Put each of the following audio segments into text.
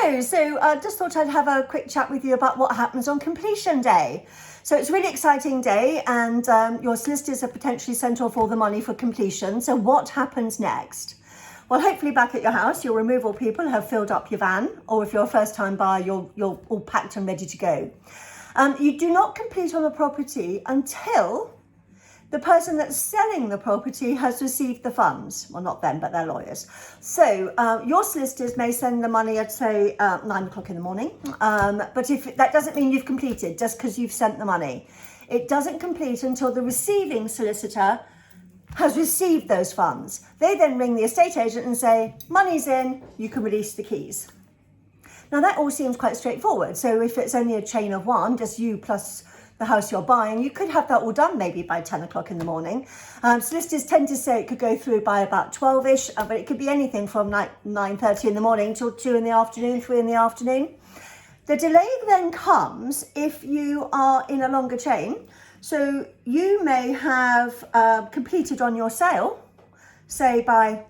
Hello, so I just thought I'd have a quick chat with you about what happens on completion day. So it's a really exciting day, and your solicitors have potentially sent off all the money for completion. So what happens next? Well, hopefully back at your house, your removal people have filled up your van, or if you're a first-time buyer, you're all packed and ready to go. You do not complete on a property until the person that's selling the property has received the funds. Well, not them, but their lawyers. So your solicitors may send the money at, say, 9 o'clock in the morning. But if that doesn't mean you've completed just because you've sent the money. It doesn't complete until the receiving solicitor has received those funds. They then ring the estate agent and say, money's in, you can release the keys. Now that all seems quite straightforward. So if it's only a chain of one, just you plus the house you're buying, you could have that all done maybe by 10 o'clock in the morning. Solicitors tend to say it could go through by about 12ish, but it could be anything from 9:30 in the morning till 2 in the afternoon, 3 in the afternoon. The delay then comes if you are in a longer chain. So you may have completed on your sale, say by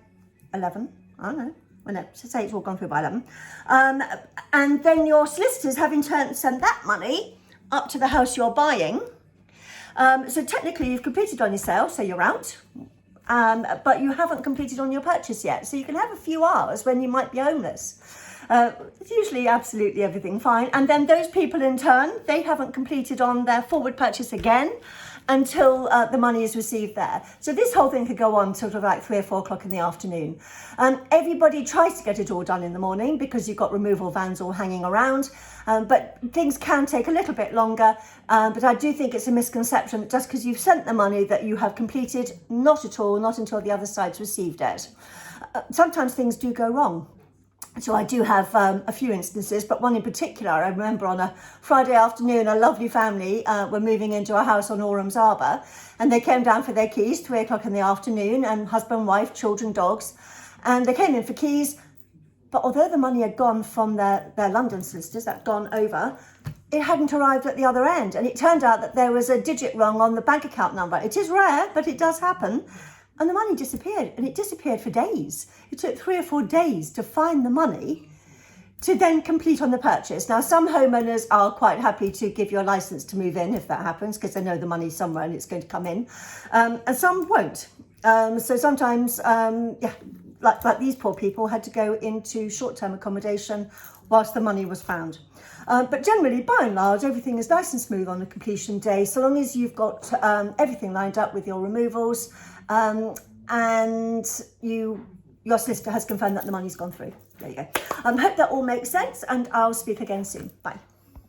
11, I don't know, whenever, so say it's all gone through by 11. And then your solicitors have in turn sent that money up to the house you're buying. So technically you've completed on your sale, so you're out, but you haven't completed on your purchase yet. So you can have a few hours when you might be homeless. It's usually absolutely everything fine. And then those people in turn, they haven't completed on their forward purchase again until the money is received there. So this whole thing could go on sort of like 3 or 4 o'clock in the afternoon. Everybody tries to get it all done in the morning because you've got removal vans all hanging around. But things can take a little bit longer. But I do think it's a misconception that just because you've sent the money that you have completed. Not at all, not until the other side's received it. Sometimes things do go wrong. So I do have a few instances, but one in particular, I remember on a Friday afternoon, a lovely family were moving into a house on Orams Harbour, and they came down for their keys, 3 o'clock in the afternoon, and husband, wife, children, dogs, and they came in for keys. But although the money had gone from their London solicitors, that had gone over, it hadn't arrived at the other end. And it turned out that there was a digit wrong on the bank account number. It is rare, but it does happen. And the money disappeared, and it disappeared for days. It took 3 or 4 days to find the money to then complete on the purchase. Now, some homeowners are quite happy to give you a license to move in if that happens, because they know the money's somewhere and it's going to come in. And some won't. So sometimes, like these poor people had to go into short-term accommodation whilst the money was found. But generally, by and large, everything is nice and smooth on the completion day, so long as you've got everything lined up with your removals, and your solicitor has confirmed that the money's gone through. There you go. Hope that all makes sense, and I'll speak again soon. Bye.